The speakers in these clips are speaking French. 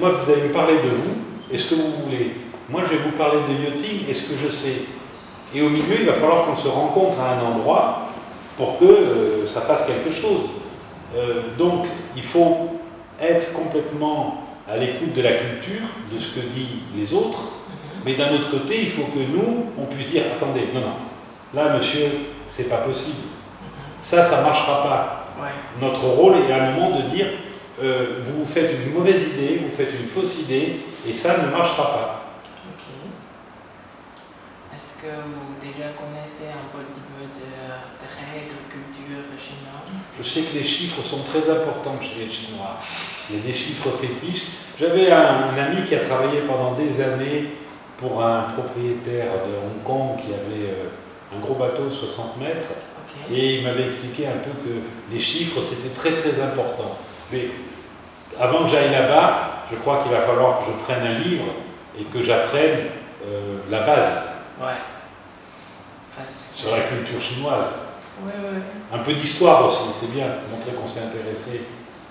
moi, vous allez me parler de vous, et ce que vous voulez. Moi, je vais vous parler de yachting et ce que je sais. Et au milieu, il va falloir qu'on se rencontre à un endroit pour que ça fasse quelque chose. Donc, il faut être complètement à l'écoute de la culture, de ce que disent les autres, mais d'un autre côté, il faut que nous, on puisse dire, attendez, non, là, monsieur, c'est pas possible. Ça ne marchera pas. Ouais. Notre rôle est à un moment de dire, vous faites une mauvaise idée, vous faites une fausse idée, et ça ne marchera pas. Ok. Est-ce que vous déjà connaissez un petit peu de règles, culture chinoise? Je sais que les chiffres sont très importants chez les Chinois. Il y a des chiffres fétiches. J'avais un ami qui a travaillé pendant des années pour un propriétaire de Hong Kong qui avait un gros bateau de 60 mètres. Okay. Et il m'avait expliqué un peu que les chiffres, c'était très très important. Mais avant que j'aille là-bas, je crois qu'il va falloir que je prenne un livre et que j'apprenne la base sur la culture chinoise. Ouais. Un peu d'histoire aussi, c'est bien, montrer qu'on s'est intéressé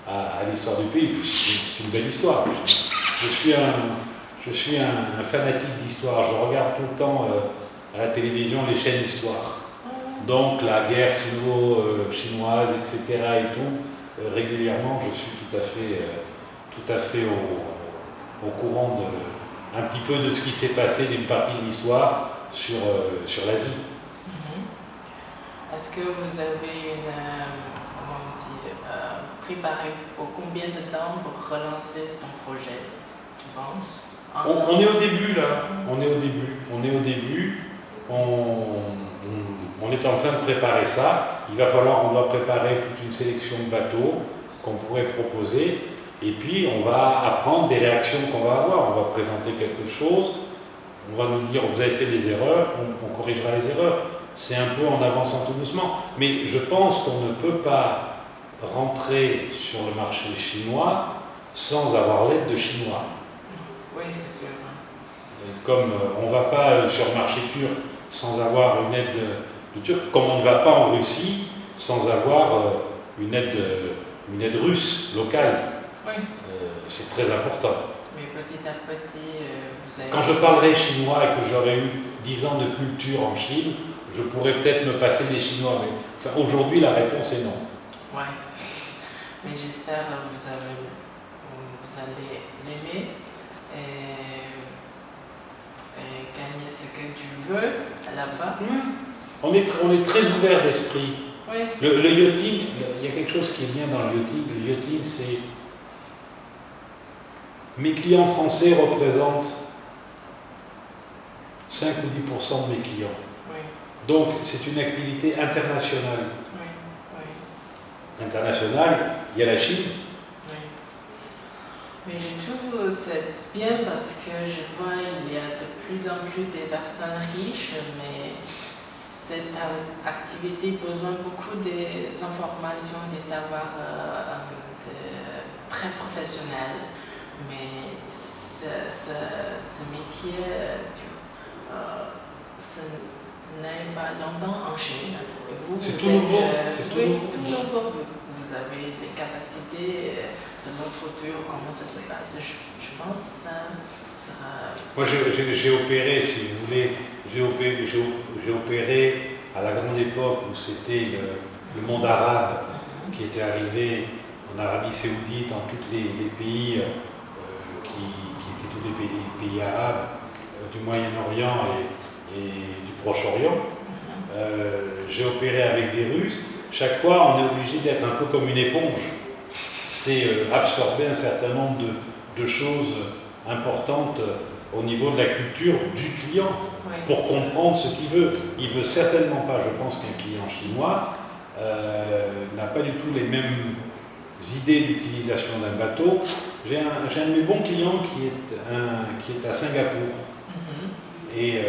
à l'histoire du pays. C'est une belle histoire. Je suis un fanatique d'histoire. Je regarde tout le temps à la télévision les chaînes d'histoire. Donc la guerre sino-chinoise, etc. et tout, régulièrement, je suis tout à fait au courant un petit peu de ce qui s'est passé d'une partie de l'histoire sur l'Asie. Est-ce que vous avez préparé pour combien de temps pour relancer ton projet, tu penses? On est au début là, on est au début. On est en train de préparer ça. On doit préparer toute une sélection de bateaux qu'on pourrait proposer. Et puis, on va apprendre des réactions qu'on va avoir. On va présenter quelque chose. On va nous dire, vous avez fait des erreurs, on corrigera les erreurs. C'est un peu en avançant tout doucement. Mais je pense qu'on ne peut pas rentrer sur le marché chinois sans avoir l'aide de Chinois. Oui, c'est sûr. Comme on ne va pas sur le marché turc sans avoir une aide de Turc, comme on ne va pas en Russie sans avoir une aide russe locale. Oui. C'est très important. Mais petit à petit, vous avez... Quand je parlerai chinois et que j'aurai eu 10 ans de culture en Chine, je pourrais peut-être me passer des Chinois. Mais aujourd'hui, la réponse est non. Ouais. Mais j'espère que vous allez l'aimer et gagner ce que tu veux là-bas. On est très ouvert d'esprit. Oui, le yachting, il y a quelque chose qui est bien dans le yachting. Le yachting, c'est... Mes clients français représentent 5 ou 10% de mes clients. Oui. Donc, c'est une activité internationale. Oui. Internationale, il y a la Chine. Oui. Mais je trouve que c'est bien parce que je vois il y a de plus en plus de personnes riches, mais cette activité a besoin de beaucoup d'informations, des savoirs très professionnels. Mais ce métier, ce n'est pas longtemps en Chine. Et C'est tout nouveau. Tout nouveau. Vous avez des capacités de notre tour, comment ça se passe. Je pense que ça sera... Moi, j'ai opéré, si vous voulez, j'ai opéré à la grande époque où c'était le monde arabe qui était arrivé en Arabie Saoudite, dans tous les pays qui étaient tous les pays arabes du Moyen-Orient et du Proche-Orient. J'ai opéré avec des Russes. Chaque fois, on est obligé d'être un peu comme une éponge. C'est absorber un certain nombre de choses importantes au niveau de la culture du client pour comprendre ce qu'il veut. Il ne veut certainement pas, je pense, qu'un client chinois n'a pas du tout les mêmes idées d'utilisation d'un bateau. J'ai un de mes bons clients qui est à Singapour. Et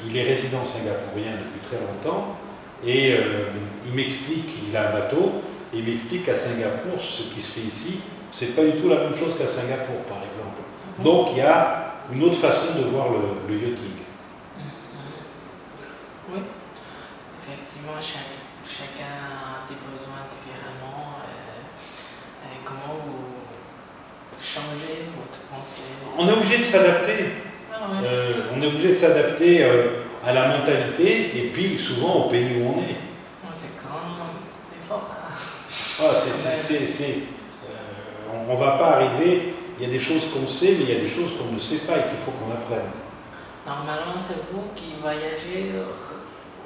il est résident singapourien depuis très longtemps. Et il m'explique, il a un bateau, et il m'explique qu'à Singapour, ce qui se fait ici, c'est pas du tout la même chose qu'à Singapour, par exemple. Donc il y a une autre façon de voir le yachting. Oui, effectivement, chacun a des besoins différemment. Comment vous changer votre pensée? On est obligé de s'adapter. Ah ouais. On est obligé de s'adapter à la mentalité et puis souvent au pays où on est. C'est fort. Ah, on ne va pas arriver, il y a des choses qu'on sait, mais il y a des choses qu'on ne sait pas et qu'il faut qu'on apprenne. Normalement, c'est vous qui voyagez,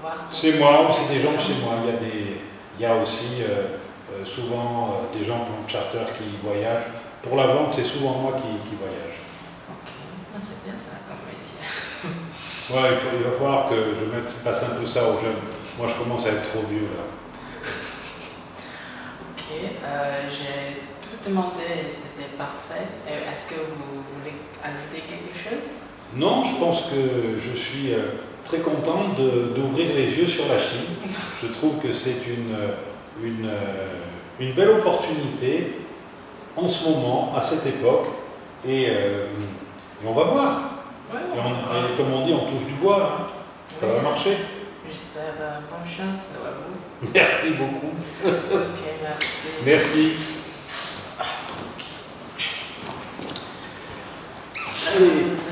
voir. C'est moi ou c'est des gens de chez moi. Il y a aussi souvent des gens pour le charter qui voyagent. Pour la vente, c'est souvent moi qui voyage. Ok, c'est bien ça comme métier. Ouais, il va falloir que je passe un peu ça aux jeunes. Moi, je commence à être trop vieux là. Ok, j'ai tout demandé et c'était parfait. Est-ce que vous voulez ajouter quelque chose? Non, je pense que je suis très content d'ouvrir les yeux sur la Chine. Je trouve que c'est une belle opportunité en ce moment, à cette époque, et on va voir. Ouais, Et comme on dit, on touche du bois, hein. Ça va marcher. J'espère bonne chance à vous. Merci beaucoup. Ok, merci. Merci. Allez.